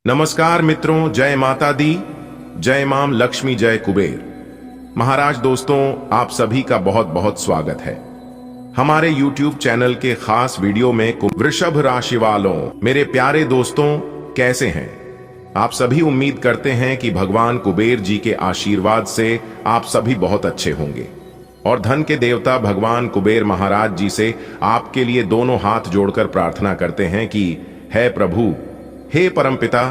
नमस्कार मित्रों, जय माता दी, जय माम लक्ष्मी, जय कुबेर महाराज। दोस्तों, आप सभी का बहुत बहुत स्वागत है हमारे YouTube चैनल के खास वीडियो में। वृषभ राशि वालों, मेरे प्यारे दोस्तों, कैसे हैं आप सभी? उम्मीद करते हैं कि भगवान कुबेर जी के आशीर्वाद से आप सभी बहुत अच्छे होंगे और धन के देवता भगवान कुबेर महाराज जी से आपके लिए दोनों हाथ जोड़कर प्रार्थना करते हैं कि हे प्रभु, हे परमपिता,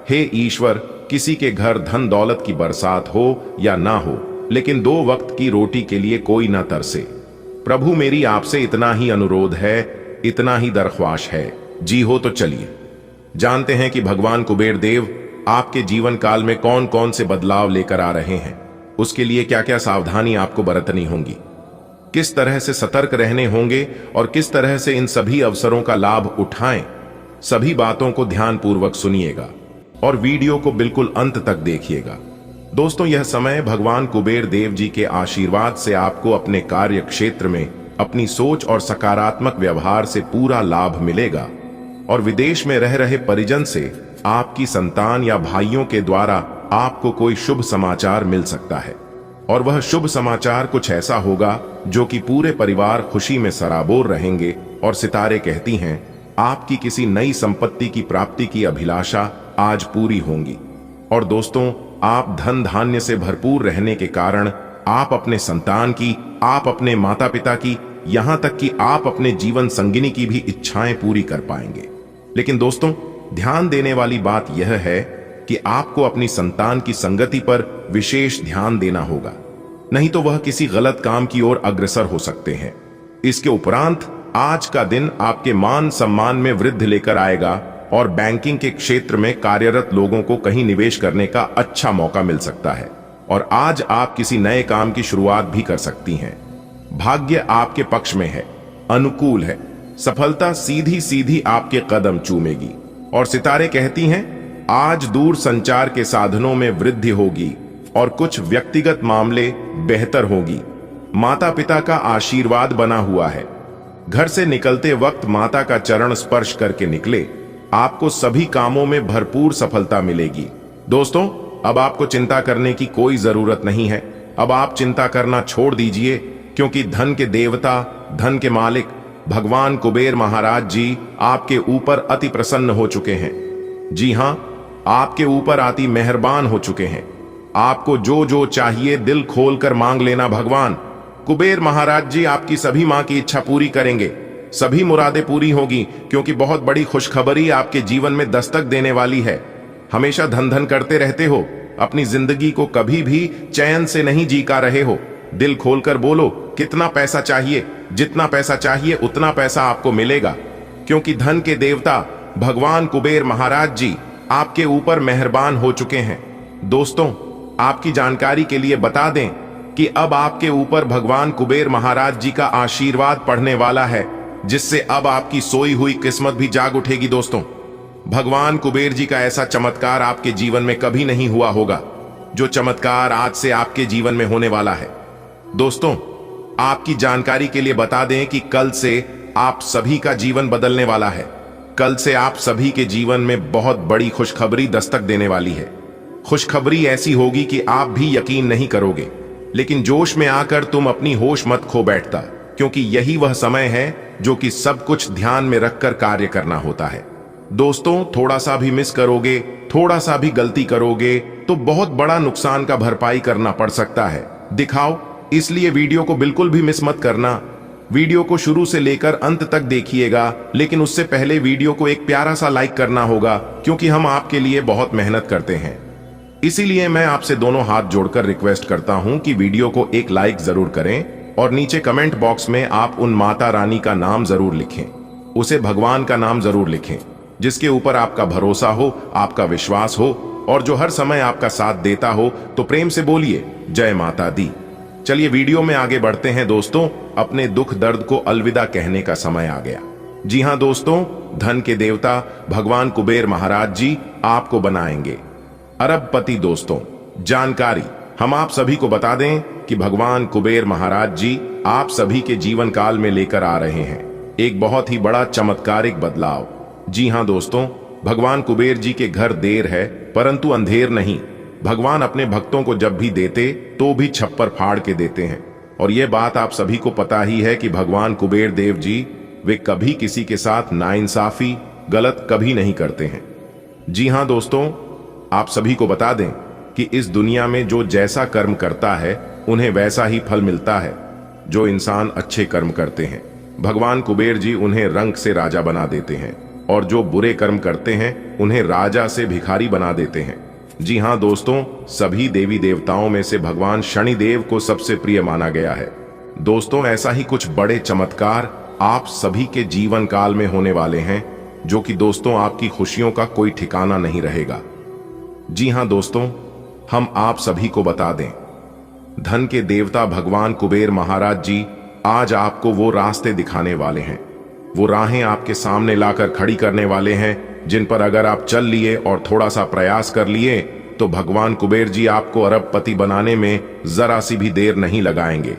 हे ईश्वर, किसी के घर धन दौलत की बरसात हो या ना हो, लेकिन 2 वक्त की रोटी के लिए कोई ना तरसे। प्रभु, मेरी आपसे इतना ही अनुरोध है, इतना ही दरख्वास्त है। जी हो तो चलिए जानते हैं कि भगवान कुबेर देव आपके जीवन काल में कौन कौन से बदलाव लेकर आ रहे हैं, उसके लिए क्या क्या सावधानी आपको बरतनी होंगी, किस तरह से सतर्क रहने होंगे और किस तरह से इन सभी अवसरों का लाभ उठाएं। सभी बातों को ध्यानपूर्वक सुनिएगा और वीडियो को बिल्कुल अंत तक देखिएगा। दोस्तों, यह समय भगवान कुबेर देव जी के आशीर्वाद से आपको अपने कार्य क्षेत्र में अपनी सोच और सकारात्मक व्यवहार से पूरा लाभ मिलेगा और विदेश में रह रहे परिजन से आपकी संतान या भाइयों के द्वारा आपको कोई शुभ समाचार मिल सकता है और वह शुभ समाचार कुछ ऐसा होगा जो कि पूरे परिवार खुशी में सराबोर रहेंगे। और सितारे कहती हैं आपकी किसी नई संपत्ति की प्राप्ति की अभिलाषा आज पूरी होंगी। और दोस्तों, आप धन धान्य से भरपूर रहने के कारण आप अपने संतान की, आप अपने माता पिता की, यहां तक कि आप अपने जीवन संगिनी की भी इच्छाएं पूरी कर पाएंगे। लेकिन दोस्तों, ध्यान देने वाली बात यह है कि आपको अपनी संतान की संगति पर विशेष ध्यान देना होगा, नहीं तो वह किसी गलत काम की ओर अग्रसर हो सकते हैं। इसके उपरांत आज का दिन आपके मान सम्मान में वृद्धि लेकर आएगा और बैंकिंग के क्षेत्र में कार्यरत लोगों को कहीं निवेश करने का अच्छा मौका मिल सकता है और आज आप किसी नए काम की शुरुआत भी कर सकती हैं। भाग्य आपके पक्ष में है, अनुकूल है, सफलता सीधी सीधी आपके कदम चूमेगी। और सितारे कहती हैं आज दूर संचार के साधनों में वृद्धि होगी और कुछ व्यक्तिगत मामले बेहतर होगी। माता पिता का आशीर्वाद बना हुआ है। घर से निकलते वक्त माता का चरण स्पर्श करके निकले, आपको सभी कामों में भरपूर सफलता मिलेगी। दोस्तों, अब आपको चिंता करने की कोई जरूरत नहीं है। अब आप चिंता करना छोड़ दीजिए, क्योंकि धन के देवता, धन के मालिक भगवान कुबेर महाराज जी आपके ऊपर अति प्रसन्न हो चुके हैं। जी हां, आपके ऊपर अति मेहरबान हो चुके हैं। आपको जो जो चाहिए दिल खोलकर मांग लेना। भगवान कुबेर महाराज जी आपकी सभी मां की इच्छा पूरी करेंगे, सभी मुरादें पूरी होगी, क्योंकि बहुत बड़ी खुशखबरी आपके जीवन में दस्तक देने वाली है। हमेशा धन धन करते रहते हो, अपनी जिंदगी को कभी भी चैन से नहीं जीका रहे हो। दिल खोलकर बोलो, कितना पैसा चाहिए? जितना पैसा चाहिए उतना पैसा आपको मिलेगा, क्योंकि धन के देवता भगवान कुबेर महाराज जी आपके ऊपर मेहरबान हो चुके हैं। दोस्तों, आपकी जानकारी के लिए बता दें कि अब आपके ऊपर भगवान कुबेर महाराज जी का आशीर्वाद पड़ने वाला है, जिससे अब आपकी सोई हुई किस्मत भी जाग उठेगी। दोस्तों, भगवान कुबेर जी का ऐसा चमत्कार आपके जीवन में कभी नहीं हुआ होगा, जो चमत्कार आज से आपके जीवन में होने वाला है। दोस्तों, आपकी जानकारी के लिए बता दें कि कल से आप सभी का जीवन बदलने वाला है। कल से आप सभी के जीवन में बहुत बड़ी खुशखबरी दस्तक देने वाली है। खुशखबरी ऐसी होगी कि आप भी यकीन नहीं करोगे, लेकिन जोश में आकर तुम अपनी होश मत खो बैठता, क्योंकि यही वह समय है जो कि सब कुछ ध्यान में रखकर कार्य करना होता है। दोस्तों, थोड़ा सा भी मिस करोगे, थोड़ा सा भी गलती करोगे तो बहुत बड़ा नुकसान का भरपाई करना पड़ सकता है। दिखाओ, इसलिए वीडियो को बिल्कुल भी मिस मत करना। वीडियो को शुरू से लेकर अंत तक देखिएगा, लेकिन उससे पहले वीडियो को एक प्यारा सा लाइक करना होगा, क्योंकि हम आपके लिए बहुत मेहनत करते हैं। इसीलिए मैं आपसे दोनों हाथ जोड़कर रिक्वेस्ट करता हूं कि वीडियो को एक लाइक जरूर करें और नीचे कमेंट बॉक्स में आप उन माता रानी का नाम जरूर लिखें, उसे भगवान का नाम जरूर लिखें, जिसके ऊपर आपका भरोसा हो, आपका विश्वास हो और जो हर समय आपका साथ देता हो। तो प्रेम से बोलिए जय माता दी। चलिए वीडियो में आगे बढ़ते हैं। दोस्तों, अपने दुख दर्द को अलविदा कहने का समय आ गया। जी हां दोस्तों, धन के देवता भगवान कुबेर महाराज जी आपको बनाएंगे अरबपति। दोस्तों, जानकारी हम आप सभी को बता दें कि भगवान कुबेर महाराज जी आप सभी के जीवन काल में लेकर आ रहे हैं एक बहुत ही बड़ा चमत्कारिक बदलाव। जी हां दोस्तों, भगवान कुबेर जी के घर देर है परंतु अंधेर नहीं। भगवान अपने भक्तों को जब भी देते तो भी छप्पर फाड़ के देते हैं। और यह बात आप सभी को पता ही है कि भगवान कुबेर देव जी वे कभी किसी के साथ नाइंसाफी गलत कभी नहीं करते हैं। जी हां दोस्तों, आप सभी को बता दें कि इस दुनिया में जो जैसा कर्म करता है उन्हें वैसा ही फल मिलता है। जो इंसान अच्छे कर्म करते हैं भगवान कुबेर जी उन्हें रंक से राजा बना देते हैं, और जो बुरे कर्म करते हैं उन्हें राजा से भिखारी बना देते हैं। जी हां दोस्तों, सभी देवी देवताओं में से भगवान शनिदेव को सबसे प्रिय माना गया है। दोस्तों, ऐसा ही कुछ बड़े चमत्कार आप सभी के जीवन काल में होने वाले हैं, जो कि दोस्तों आपकी खुशियों का कोई ठिकाना नहीं रहेगा। जी हां दोस्तों, हम आप सभी को बता दें, धन के देवता भगवान कुबेर महाराज जी आज आपको वो रास्ते दिखाने वाले हैं, वो राहें आपके सामने लाकर खड़ी करने वाले हैं, जिन पर अगर आप चल लिए और थोड़ा सा प्रयास कर लिए तो भगवान कुबेर जी आपको अरबपति बनाने में जरा सी भी देर नहीं लगाएंगे।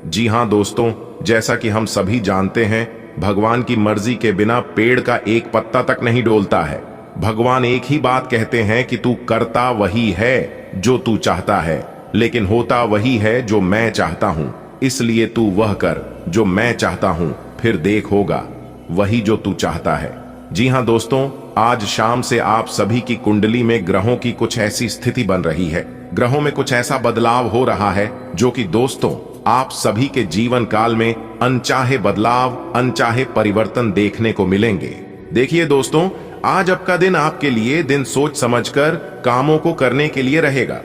जी हां दोस्तों, जैसा कि हम सभी जानते हैं, भगवान की मर्जी के बिना पेड़ का एक पत्ता तक नहीं डोलता है। भगवान एक ही बात कहते हैं कि तू करता वही है जो तू चाहता है, लेकिन होता वही है जो मैं चाहता हूं। इसलिए तू वह कर जो मैं चाहता हूं, फिर देख होगा वही जो तू चाहता है। जी हां दोस्तों, आज शाम से आप सभी की कुंडली में ग्रहों की कुछ ऐसी स्थिति बन रही है, ग्रहों में कुछ ऐसा बदलाव हो रहा है जो कि दोस्तों आप सभी के जीवन काल में अनचाहे बदलाव, अनचाहे परिवर्तन देखने को मिलेंगे। देखिए दोस्तों, आज आपका दिन आपके लिए दिन सोच समझकर कामों को करने के लिए रहेगा।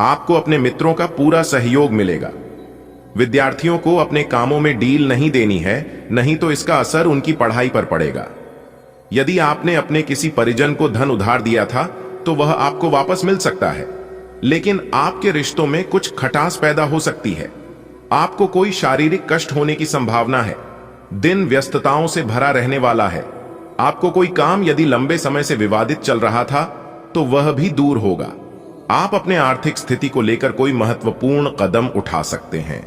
आपको अपने मित्रों का पूरा सहयोग मिलेगा। विद्यार्थियों को अपने कामों में डील नहीं देनी है, नहीं तो इसका असर उनकी पढ़ाई पर पड़ेगा। यदि आपने अपने किसी परिजन को धन उधार दिया था तो वह आपको वापस मिल सकता है, लेकिन आपके रिश्तों में कुछ खटास पैदा हो सकती है। आपको कोई शारीरिक कष्ट होने की संभावना है। दिन व्यस्तताओं से भरा रहने वाला है। आपको कोई काम यदि लंबे समय से विवादित चल रहा था तो वह भी दूर होगा। आप अपने आर्थिक स्थिति को लेकर कोई महत्वपूर्ण कदम उठा सकते हैं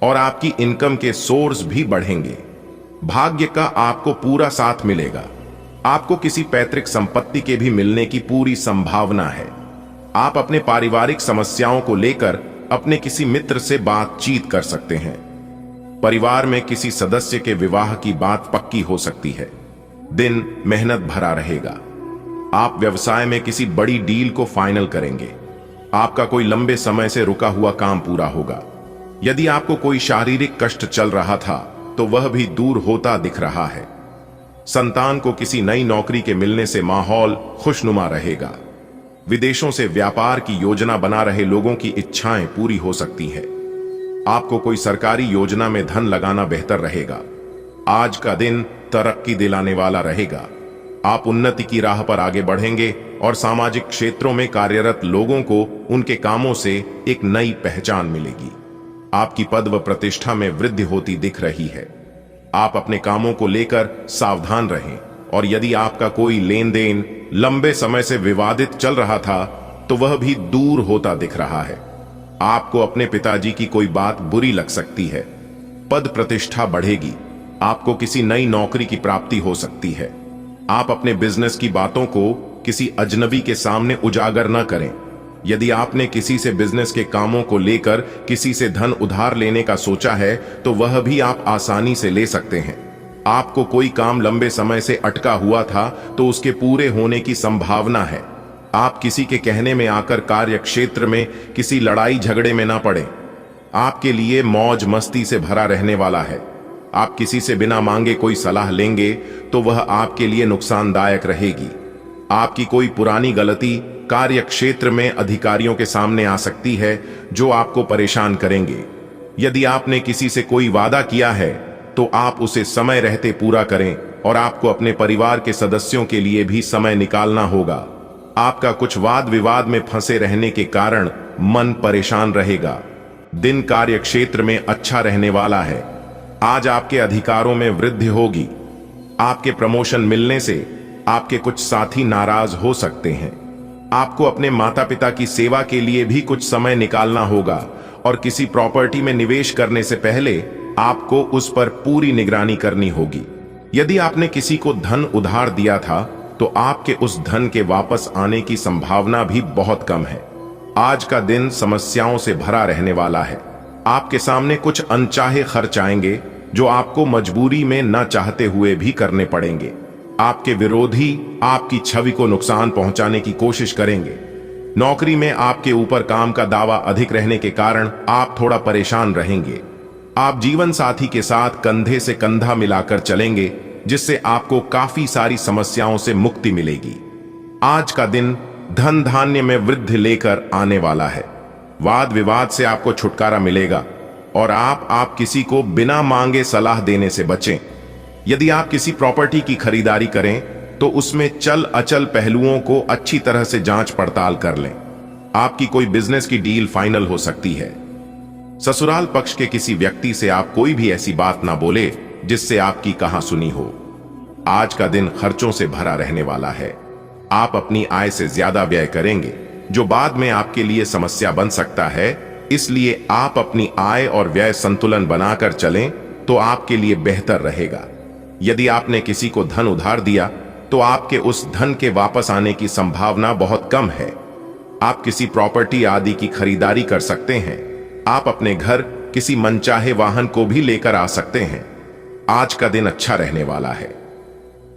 और आपकी इनकम के सोर्स भी बढ़ेंगे। भाग्य का आपको पूरा साथ मिलेगा। आपको किसी पैतृक संपत्ति के भी मिलने की पूरी संभावना है। आप अपने पारिवारिक समस्याओं को लेकर अपने किसी मित्र से बातचीत कर सकते हैं। परिवार में किसी सदस्य के विवाह की बात पक्की हो सकती है। दिन मेहनत भरा रहेगा। आप व्यवसाय में किसी बड़ी डील को फाइनल करेंगे। आपका कोई लंबे समय से रुका हुआ काम पूरा होगा। यदि आपको कोई शारीरिक कष्ट चल रहा था तो वह भी दूर होता दिख रहा है। संतान को किसी नई नौकरी के मिलने से माहौल खुशनुमा रहेगा। विदेशों से व्यापार की योजना बना रहे लोगों की इच्छाएं पूरी हो सकती है। आपको कोई सरकारी योजना में धन लगाना बेहतर रहेगा। आज का दिन तरक्की दिलाने वाला रहेगा। आप उन्नति की राह पर आगे बढ़ेंगे और सामाजिक क्षेत्रों में कार्यरत लोगों को उनके कामों से एक नई पहचान मिलेगी। आपकी पद व प्रतिष्ठा में वृद्धि होती दिख रही है। आप अपने कामों को लेकर सावधान रहें, और यदि आपका कोई लेन देन लंबे समय से विवादित चल रहा था तो वह भी दूर होता दिख रहा है। आपको अपने पिताजी की कोई बात बुरी लग सकती है। पद प्रतिष्ठा बढ़ेगी। आपको किसी नई नौकरी की प्राप्ति हो सकती है। आप अपने बिजनेस की बातों को किसी अजनबी के सामने उजागर न करें। यदि आपने किसी से बिजनेस के कामों को लेकर किसी से धन उधार लेने का सोचा है तो वह भी आप आसानी से ले सकते हैं। आपको कोई काम लंबे समय से अटका हुआ था तो उसके पूरे होने की संभावना है। आप किसी के कहने में आकर कार्य क्षेत्र में किसी लड़ाई झगड़े में ना पड़े। आपके लिए मौज मस्ती से भरा रहने वाला है। आप किसी से बिना मांगे कोई सलाह लेंगे तो वह आपके लिए नुकसानदायक रहेगी। आपकी कोई पुरानी गलती कार्य क्षेत्र में अधिकारियों के सामने आ सकती है जो आपको परेशान करेंगे। यदि आपने किसी से कोई वादा किया है तो आप उसे समय रहते पूरा करें, और आपको अपने परिवार के सदस्यों के लिए भी समय निकालना होगा। आपका कुछ वाद विवाद में फंसे रहने के कारण मन परेशान रहेगा। दिन कार्य क्षेत्र में अच्छा रहने वाला है। आज आपके अधिकारों में वृद्धि होगी। आपके प्रमोशन मिलने से आपके कुछ साथी नाराज हो सकते हैं। आपको अपने माता पिता की सेवा के लिए भी कुछ समय निकालना होगा, और किसी प्रॉपर्टी में निवेश करने से पहले आपको उस पर पूरी निगरानी करनी होगी। यदि आपने किसी को धन उधार दिया था तो आपके उस धन के वापस आने की संभावना भी बहुत कम है। आज का दिन समस्याओं से भरा रहने वाला है। आपके सामने कुछ अनचाहे खर्च आएंगे जो आपको मजबूरी में न चाहते हुए भी करने पड़ेंगे। आपके विरोधी आपकी छवि को नुकसान पहुंचाने की कोशिश करेंगे। नौकरी में आपके ऊपर काम का दावा अधिक रहने के कारण आप थोड़ा परेशान रहेंगे। आप जीवन साथी के साथ कंधे से कंधा मिलाकर चलेंगे, जिससे आपको काफी सारी समस्याओं से मुक्ति मिलेगी। आज का दिन धन धान्य में वृद्धि लेकर आने वाला है। वाद विवाद से आपको छुटकारा मिलेगा और आप किसी को बिना मांगे सलाह देने से बचें। यदि आप किसी प्रॉपर्टी की खरीदारी करें तो उसमें चल अचल पहलुओं को अच्छी तरह से जांच पड़ताल कर लें। आपकी कोई बिजनेस की डील फाइनल हो सकती है। ससुराल पक्ष के किसी व्यक्ति से आप कोई भी ऐसी बात ना बोले जिससे आपकी कहा सुनी हो। आज का दिन खर्चों से भरा रहने वाला है। आप अपनी आय से ज्यादा व्यय करेंगे, जो बाद में आपके लिए समस्या बन सकता है। इसलिए आप अपनी आय और व्यय संतुलन बनाकर चलें तो आपके लिए बेहतर रहेगा। यदि आपने किसी को धन उधार दिया तो आपके उस धन के वापस आने की संभावना बहुत कम है। आप किसी प्रॉपर्टी आदि की खरीदारी कर सकते हैं। आप अपने घर किसी मनचाहे वाहन को भी लेकर आ सकते हैं। आज का दिन अच्छा रहने वाला है।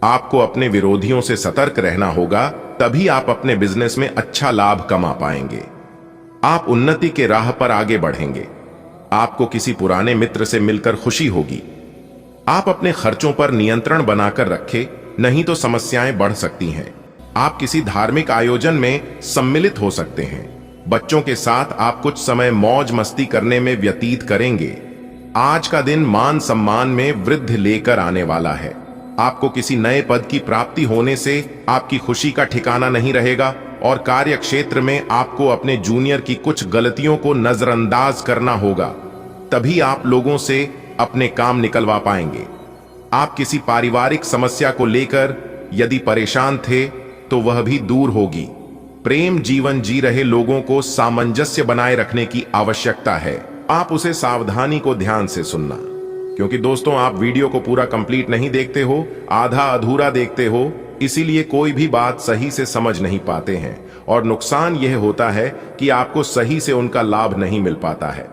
आपको अपने विरोधियों से सतर्क रहना होगा, तभी आप अपने बिजनेस में अच्छा लाभ कमा पाएंगे। आप उन्नति के राह पर आगे बढ़ेंगे। आपको किसी पुराने मित्र से मिलकर खुशी होगी। आप अपने खर्चों पर नियंत्रण बनाकर रखें, नहीं तो समस्याएं बढ़ सकती हैं। आप किसी धार्मिक आयोजन में सम्मिलित हो सकते हैं। बच्चों के साथ आप कुछ समय मौज मस्ती करने में व्यतीत करेंगे। आज का दिन मान सम्मान में वृद्धि लेकर आने वाला है। आपको किसी नए पद की प्राप्ति होने से आपकी खुशी का ठिकाना नहीं रहेगा और कार्य क्षेत्र में आपको अपने जूनियर की कुछ गलतियों को नजरअंदाज करना होगा, तभी आप लोगों से अपने काम निकलवा पाएंगे। आप किसी पारिवारिक समस्या को लेकर यदि परेशान थे तो वह भी दूर होगी। प्रेम जीवन जी रहे लोगों को सामंजस्य बनाए रखने की आवश्यकता है। आप उसे सावधानी को ध्यान से सुनना, क्योंकि दोस्तों आप वीडियो को पूरा कंप्लीट नहीं देखते हो, आधा अधूरा देखते हो, इसीलिए कोई भी बात सही से समझ नहीं पाते हैं और नुकसान यह होता है कि आपको सही से उनका लाभ नहीं मिल पाता है।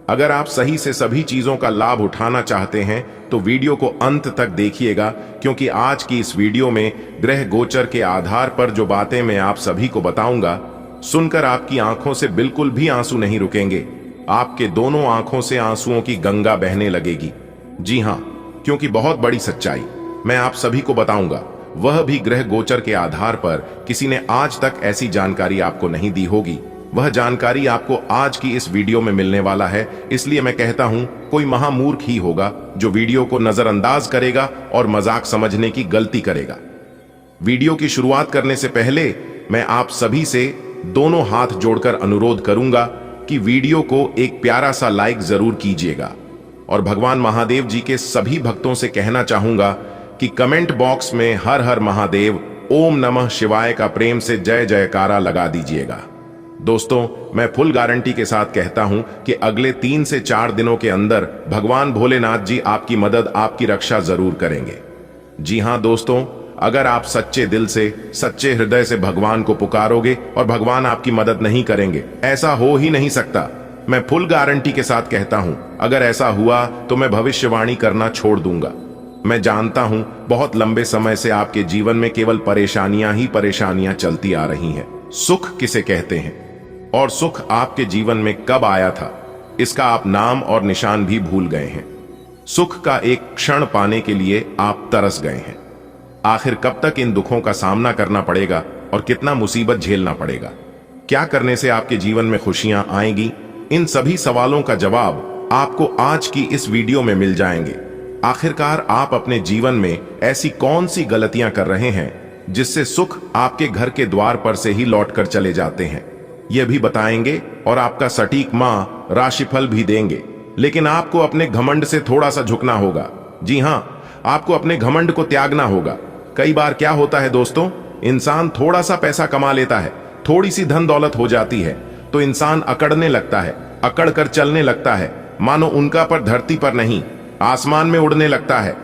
अगर आप सही से सभी चीजों का लाभ उठाना चाहते हैं तो वीडियो को अंत तक देखिएगा, क्योंकि आज की इस वीडियो में ग्रह गोचर के आधार पर जो बातें मैं आप सभी को बताऊंगा, सुनकर आपकी आंखों से बिल्कुल भी आंसू नहीं रुकेंगे। आपके दोनों आंखों से आंसुओं की गंगा बहने लगेगी। जी हां, क्योंकि बहुत बड़ी सच्चाई मैं आप सभी को बताऊंगा, वह भी ग्रह गोचर के आधार पर। किसी ने आज तक ऐसी जानकारी आपको नहीं दी होगी। वह जानकारी आपको आज की इस वीडियो में मिलने वाला है। इसलिए मैं कहता हूं, कोई महामूर्ख ही होगा जो वीडियो को नजरअंदाज करेगा और मजाक समझने की गलती करेगा। वीडियो की शुरुआत करने से पहले मैं आप सभी से दोनों हाथ जोड़कर अनुरोध करूंगा कि वीडियो को एक प्यारा सा लाइक जरूर कीजिएगा और भगवान महादेव जी के सभी भक्तों से कहना चाहूंगा कि कमेंट बॉक्स में हर हर महादेव, ओम नमः शिवाय का प्रेम से जय जयकारा लगा दीजिएगा। दोस्तों, मैं फुल गारंटी के साथ कहता हूं कि अगले 3 से 4 दिनों के अंदर भगवान भोलेनाथ जी आपकी मदद, आपकी रक्षा जरूर करेंगे। जी हां दोस्तों, अगर आप सच्चे दिल से, सच्चे हृदय से भगवान को पुकारोगे और भगवान आपकी मदद नहीं करेंगे, ऐसा हो ही नहीं सकता। मैं फुल गारंटी के साथ कहता हूं, अगर ऐसा हुआ तो मैं भविष्यवाणी करना छोड़ दूंगा। मैं जानता हूं बहुत लंबे समय से आपके जीवन में केवल परेशानियां ही परेशानियां चलती आ रही हैं। सुख किसे कहते हैं और सुख आपके जीवन में कब आया था, इसका आप नाम और निशान भी भूल गए हैं। सुख का एक क्षण पाने के लिए आप तरस गए हैं। आखिर कब तक इन दुखों का सामना करना पड़ेगा और कितना मुसीबत झेलना पड़ेगा? क्या करने से आपके जीवन में खुशियां आएंगी? इन सभी सवालों का जवाब आपको आज की इस वीडियो में मिल जाएंगे। आखिरकार आप अपने जीवन में ऐसी कौन सी गलतियां कर रहे हैं जिससे सुख आपके घर के द्वार पर से ही लौट कर चले जाते हैं, यह भी बताएंगे और आपका सटीक माह राशिफल भी देंगे। लेकिन आपको अपने घमंड से थोड़ा सा झुकना होगा। जी हां, आपको अपने घमंड को त्यागना होगा। कई बार क्या होता है दोस्तों, इंसान थोड़ा सा पैसा कमा लेता है, थोड़ी सी धन दौलत हो जाती है तो इंसान अकड़ने लगता है, अकड़ कर चलने लगता है, मानो उनका पर धरती पर नहीं आसमान में उड़ने लगता है।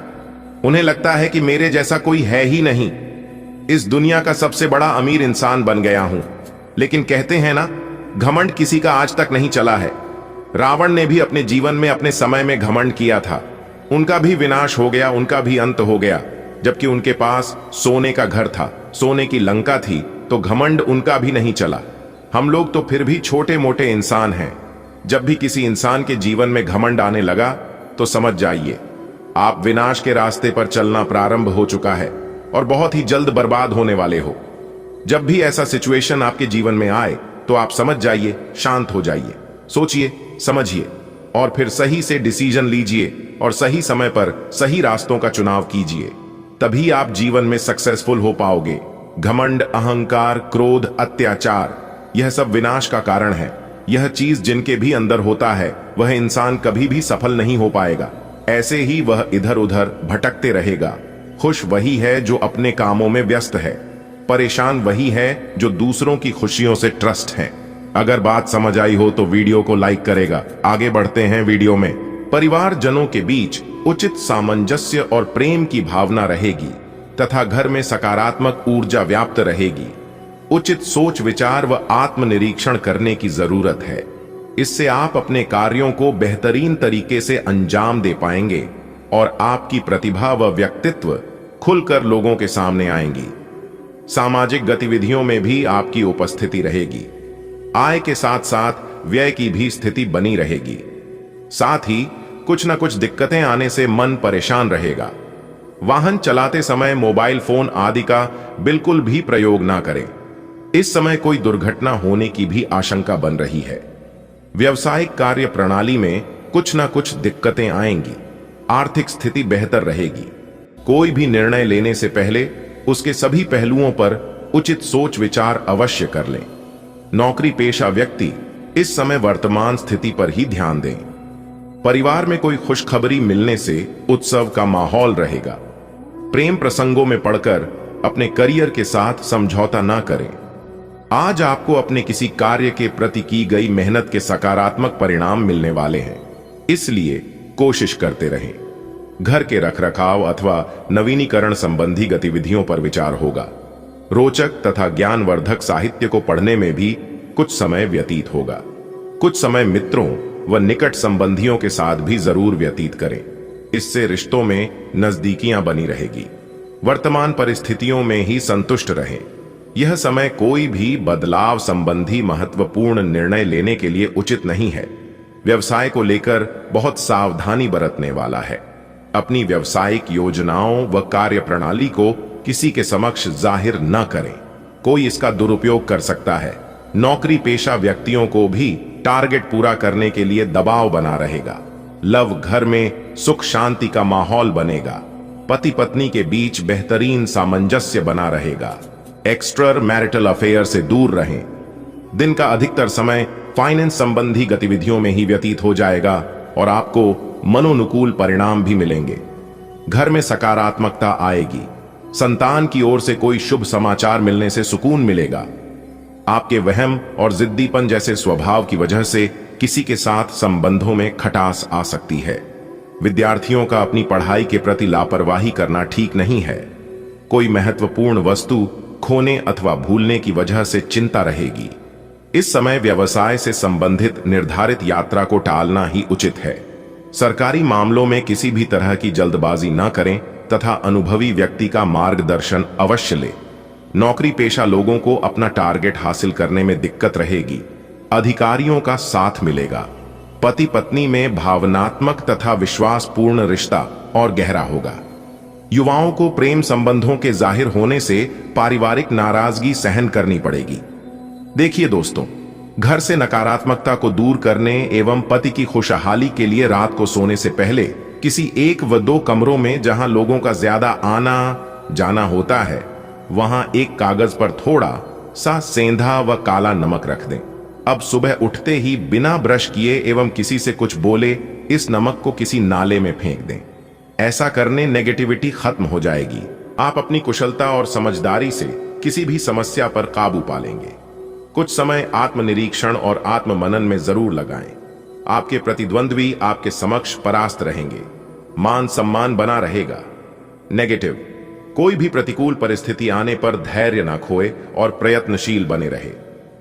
उन्हें लगता है कि मेरे जैसा कोई है ही नहीं। इस दुनिया का सबसे बड़ा अमीर इंसान बन गया हूं। लेकिन कहते हैं ना, घमंड किसी का आज तक नहीं चला है। रावण ने भी अपने जीवन में अपने समय में घमंड किया था। उनका भी विनाश हो गया, उनका भी अंत हो गया। जबकि उनके पास सोने का घर था, सोने की लंका थी, तो घमंड उनका भी नहीं चला। हम लोग तो फिर भी छोटे मोटे इंसान हैं। जब भी किसी इंसान के जीवन में घमंड आने लगा तो समझ जाइए आप विनाश के रास्ते पर चलना प्रारंभ हो चुका है और बहुत ही जल्द बर्बाद होने वाले हो। जब भी ऐसा सिचुएशन आपके जीवन में आए तो आप समझ जाइए, शांत हो जाइए, सोचिए, समझिए और फिर सही से डिसीजन लीजिए और सही समय पर सही रास्तों का चुनाव कीजिए। तभी आप जीवन में सक्सेसफुल हो पाओगे। घमंड, अहंकार, क्रोध, अत्याचार, यह सब विनाश का कारण है। यह चीज जिनके भी अंदर होता है वह इंसान कभी भी सफल नहीं हो पाएगा। ऐसे ही वह इधर उधर भटकते रहेगा। खुश वही है जो अपने कामों में व्यस्त है, परेशान वही है जो दूसरों की खुशियों से ट्रस्ट है। अगर बात समझ आई हो तो वीडियो को लाइक करेगा। आगे बढ़ते हैं वीडियो में। परिवारजनों के बीच उचित सामंजस्य और प्रेम की भावना रहेगी तथा घर में सकारात्मक ऊर्जा व्याप्त रहेगी। उचित सोच विचार व आत्मनिरीक्षण करने की जरूरत है। इससे आप अपने कार्यों को बेहतरीन तरीके से अंजाम दे पाएंगे और आपकी प्रतिभा व व्यक्तित्व खुलकर लोगों के सामने आएंगी। सामाजिक गतिविधियों में भी आपकी उपस्थिति रहेगी। आय के साथ साथ व्यय की भी स्थिति बनी रहेगी। साथ ही कुछ न कुछ दिक्कतें आने से मन परेशान रहेगा। वाहन चलाते समय मोबाइल फोन आदि का बिल्कुल भी प्रयोग ना करें। इस समय कोई दुर्घटना होने की भी आशंका बन रही है। व्यवसायिक कार्य प्रणाली में कुछ ना कुछ दिक्कतें आएंगी। आर्थिक स्थिति बेहतर रहेगी। कोई भी निर्णय लेने से पहले उसके सभी पहलुओं पर उचित सोच विचार अवश्य कर लें। नौकरी पेशा व्यक्ति इस समय वर्तमान स्थिति पर ही ध्यान दें। परिवार में कोई खुशखबरी मिलने से उत्सव का माहौल रहेगा। प्रेम प्रसंगों में पड़कर अपने करियर के साथ समझौता ना करें। आज आपको अपने किसी कार्य के प्रति की गई मेहनत के सकारात्मक परिणाम मिलने वाले हैं, इसलिए कोशिश करते रहें। घर के रखरखाव अथवा नवीनीकरण संबंधी गतिविधियों पर विचार होगा। रोचक तथा ज्ञानवर्धक साहित्य को पढ़ने में भी कुछ समय व्यतीत होगा। कुछ समय मित्रों व निकट संबंधियों के साथ भी जरूर व्यतीत करें। इससे रिश्तों में नजदीकियां बनी रहेगी। वर्तमान परिस्थितियों में ही संतुष्ट रहें। यह समय कोई भी बदलाव संबंधी महत्वपूर्ण निर्णय लेने के लिए उचित नहीं है। व्यवसाय को लेकर बहुत सावधानी बरतने वाला है। अपनी व्यवसायिक योजनाओं व कार्य प्रणाली को किसी के समक्ष जाहिर न करें, कोई इसका दुरुपयोग कर सकता है। नौकरी पेशा व्यक्तियों को भी टारगेट पूरा करने के लिए दबाव बना रहेगा। लव घर में सुख शांति का माहौल बनेगा। पति पत्नी के बीच बेहतरीन सामंजस्य बना रहेगा। एक्स्ट्रा मैरिटल अफेयर से दूर रहें। दिन का अधिकतर समय फाइनेंस संबंधी गतिविधियों में ही व्यतीत हो जाएगा और आपको मनोनुकूल परिणाम भी मिलेंगे। घर में सकारात्मकता आएगी। संतान की ओर से कोई शुभ समाचार मिलने से सुकून मिलेगा। आपके वहम और जिद्दीपन जैसे स्वभाव की वजह से किसी के साथ संबंधों में खटास आ सकती है। विद्यार्थियों का अपनी पढ़ाई के प्रति लापरवाही करना ठीक नहीं है। कोई महत्वपूर्ण वस्तु खोने अथवा भूलने की वजह से चिंता रहेगी। इस समय व्यवसाय से संबंधित निर्धारित यात्रा को टालना ही उचित है। सरकारी मामलों में किसी भी तरह की जल्दबाजी न करें तथा अनुभवी व्यक्ति का मार्गदर्शन अवश्य लें। नौकरी पेशा लोगों को अपना टारगेट हासिल करने में दिक्कत रहेगी। अधिकारियों का साथ मिलेगा। पति पत्नी में भावनात्मक तथा विश्वासपूर्ण रिश्ता और गहरा होगा। युवाओं को प्रेम संबंधों के जाहिर होने से पारिवारिक नाराजगी सहन करनी पड़ेगी। देखिए दोस्तों, घर से नकारात्मकता को दूर करने एवं पति की खुशहाली के लिए रात को सोने से पहले किसी 1 व 2 कमरों में जहां लोगों का ज्यादा आना जाना होता है, वहां एक कागज पर थोड़ा सा सेंधा व काला नमक रख दें। अब सुबह उठते ही बिना ब्रश किए एवं किसी से कुछ बोले इस नमक को किसी नाले में फेंक दें। ऐसा करने नेगेटिविटी खत्म हो जाएगी। आप अपनी कुशलता और समझदारी से किसी भी समस्या पर काबू पा लेंगे। कुछ समय आत्मनिरीक्षण और आत्ममनन में जरूर लगाएं। आपके प्रतिद्वंद्वी आपके समक्ष परास्त रहेंगे। मान सम्मान बना रहेगा। नेगेटिव, कोई भी प्रतिकूल परिस्थिति आने पर धैर्य ना खोए और प्रयत्नशील बने रहे।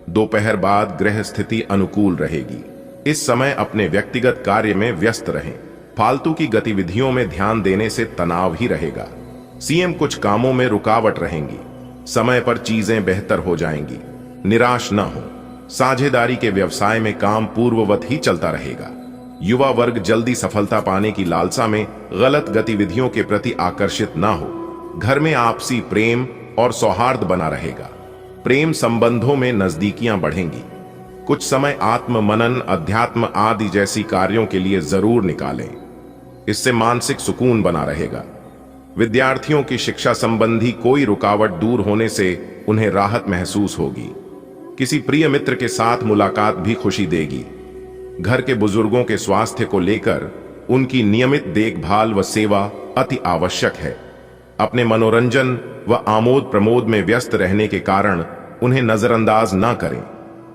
दोपहर बाद ग्रह स्थिति अनुकूल रहेगी। इस समय अपने व्यक्तिगत कार्य में व्यस्त रहें। फालतू की गतिविधियों में ध्यान देने से तनाव ही रहेगा। सीएम कुछ कामों में रुकावट रहेंगी। समय पर चीजें बेहतर हो जाएंगी। निराश न हो। साझेदारी के व्यवसाय में काम पूर्ववत ही चलता रहेगा। युवा वर्ग जल्दी सफलता पाने की लालसा में गलत गतिविधियों के प्रति आकर्षित न हो। घर में आपसी प्रेम और सौहार्द बना रहेगा। प्रेम संबंधों में नजदीकियां बढ़ेंगी। कुछ समय आत्म मनन, अध्यात्म आदि जैसी कार्यों के लिए जरूर निकालें। इससे मानसिक सुकून बना रहेगा। विद्यार्थियों की शिक्षा संबंधी कोई रुकावट दूर होने से उन्हें राहत महसूस होगी। किसी प्रिय मित्र के साथ मुलाकात भी खुशी देगी। घर के बुजुर्गों के स्वास्थ्य को लेकर उनकी नियमित देखभाल व सेवा अति आवश्यक है। अपने मनोरंजन व आमोद प्रमोद में व्यस्त रहने के कारण उन्हें नजरअंदाज न करें।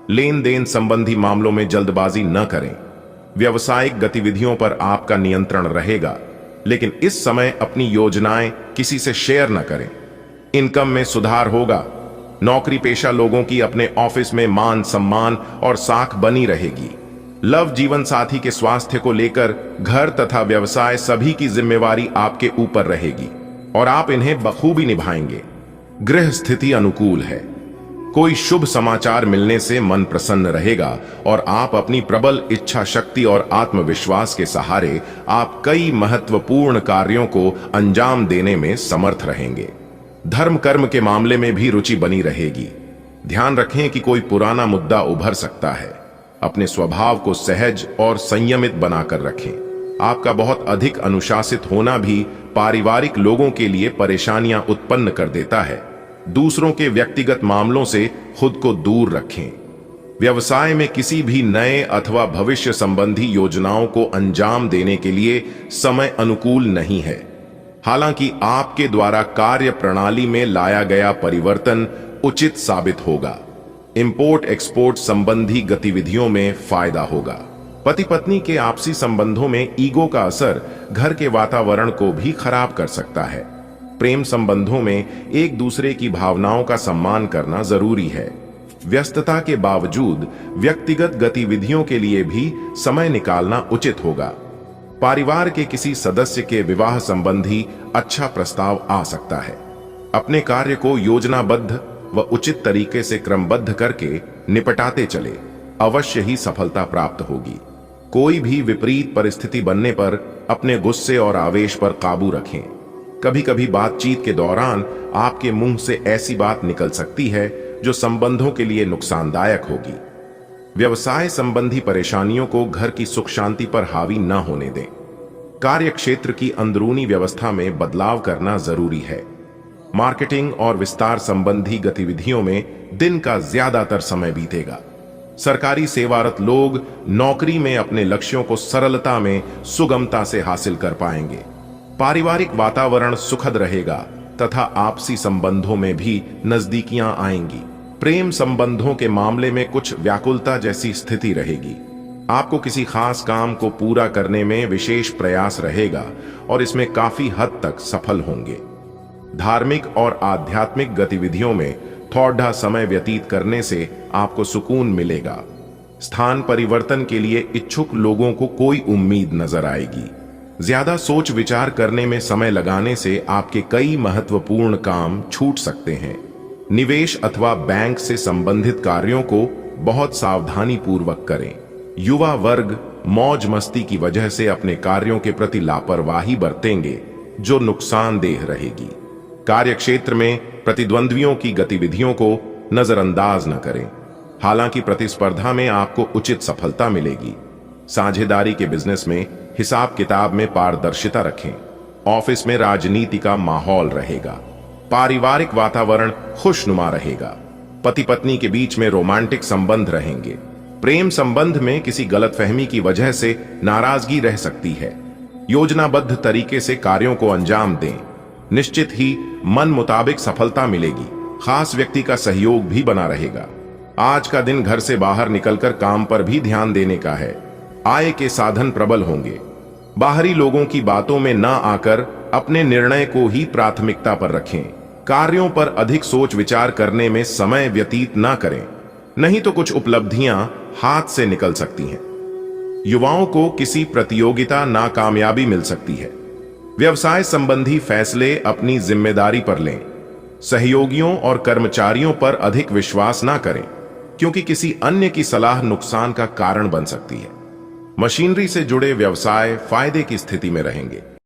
लेन देन संबंधी मामलों में जल्दबाजी न करें। व्यावसायिक गतिविधियों पर आपका नियंत्रण रहेगा, लेकिन इस समय अपनी योजनाएं किसी से शेयर न करें। इनकम में सुधार होगा। नौकरी पेशा लोगों की अपने ऑफिस में मान सम्मान और साख बनी रहेगी। लव जीवन साथी के स्वास्थ्य को लेकर घर तथा व्यवसाय सभी की जिम्मेवारी आपके ऊपर रहेगी और आप इन्हें बखूबी निभाएंगे। गृह स्थिति अनुकूल है। कोई शुभ समाचार मिलने से मन प्रसन्न रहेगा और आप अपनी प्रबल इच्छा शक्ति और आत्मविश्वास के सहारे आप कई महत्वपूर्ण कार्यों को अंजाम देने में समर्थ रहेंगे। धर्म कर्म के मामले में भी रुचि बनी रहेगी। ध्यान रखें कि कोई पुराना मुद्दा उभर सकता है। अपने स्वभाव को सहज और संयमित बनाकर रखें। आपका बहुत अधिक अनुशासित होना भी पारिवारिक लोगों के लिए परेशानियां उत्पन्न कर देता है। दूसरों के व्यक्तिगत मामलों से खुद को दूर रखें। व्यवसाय में किसी भी नए अथवा भविष्य संबंधी योजनाओं को अंजाम देने के लिए समय अनुकूल नहीं है। हालांकि आपके द्वारा कार्य प्रणाली में लाया गया परिवर्तन उचित साबित होगा। इंपोर्ट एक्सपोर्ट संबंधी गतिविधियों में फायदा होगा। पति पत्नी के आपसी संबंधों में ईगो का असर घर के वातावरण को भी खराब कर सकता है। प्रेम संबंधों में एक दूसरे की भावनाओं का सम्मान करना जरूरी है। व्यस्तता के बावजूद व्यक्तिगत गतिविधियों के लिए भी समय निकालना उचित होगा। परिवार के किसी सदस्य के विवाह संबंधी अच्छा प्रस्ताव आ सकता है। अपने कार्य को योजनाबद्ध व उचित तरीके से क्रमबद्ध करके निपटाते चले, अवश्य ही सफलता प्राप्त होगी। कोई भी विपरीत परिस्थिति बनने पर अपने गुस्से और आवेश पर काबू रखें। कभी कभी बातचीत के दौरान आपके मुंह से ऐसी बात निकल सकती है जो संबंधों के लिए नुकसानदायक होगी। व्यवसाय संबंधी परेशानियों को घर की सुख शांति पर हावी न होने दें। कार्य क्षेत्र की अंदरूनी व्यवस्था में बदलाव करना जरूरी है। मार्केटिंग और विस्तार संबंधी गतिविधियों में दिन का ज्यादातर समय बीतेगा। सरकारी सेवारत लोग नौकरी में अपने लक्ष्यों को सरलता में सुगमता से हासिल कर पाएंगे। पारिवारिक वातावरण सुखद रहेगा तथा आपसी संबंधों में भी नजदीकियां आएंगी। प्रेम संबंधों के मामले में कुछ व्याकुलता जैसी स्थिति रहेगी। आपको किसी खास काम को पूरा करने में विशेष प्रयास रहेगा और इसमें काफी हद तक सफल होंगे। धार्मिक और आध्यात्मिक गतिविधियों में थोड़ा समय व्यतीत करने से आपको सुकून मिलेगा। स्थान परिवर्तन के लिए इच्छुक लोगों को कोई उम्मीद नजर आएगी। ज्यादा सोच विचार करने में समय लगाने से आपके कई महत्वपूर्ण काम छूट सकते हैं। निवेश अथवा बैंक से संबंधित कार्यों को बहुत सावधानी पूर्वक करें। युवा वर्ग मौज मस्ती की वजह से अपने कार्यों के प्रति लापरवाही बरतेंगे जो नुकसानदेह रहेगी। कार्य क्षेत्र में प्रतिद्वंद्वियों की गतिविधियों को नजरअंदाज न करें। हालांकि प्रतिस्पर्धा में आपको उचित सफलता मिलेगी। साझेदारी के बिजनेस में हिसाब किताब में पारदर्शिता रखें। ऑफिस में राजनीति का माहौल रहेगा। पारिवारिक वातावरण खुशनुमा रहेगा। पति पत्नी के बीच में रोमांटिक संबंध रहेंगे। प्रेम संबंध में किसी गलतफहमी की वजह से नाराजगी रह सकती है। योजनाबद्ध तरीके से कार्यों को अंजाम दें। निश्चित ही मन मुताबिक सफलता मिलेगी। खास व्यक्ति का सहयोग भी बना रहेगा। आज का दिन घर से बाहर निकलकर काम पर भी ध्यान देने का है। आय के साधन प्रबल होंगे। बाहरी लोगों की बातों में न आकर अपने निर्णय को ही प्राथमिकता पर रखें। कार्यों पर अधिक सोच विचार करने में समय व्यतीत न करें, नहीं तो कुछ उपलब्धियां हाथ से निकल सकती हैं। युवाओं को किसी प्रतियोगिता नाकामयाबी मिल सकती है। व्यवसाय संबंधी फैसले अपनी जिम्मेदारी पर लें। सहयोगियों और कर्मचारियों पर अधिक विश्वास ना करें, क्योंकि किसी अन्य की सलाह नुकसान का कारण बन सकती है। मशीनरी से जुड़े व्यवसाय फायदे की स्थिति में रहेंगे।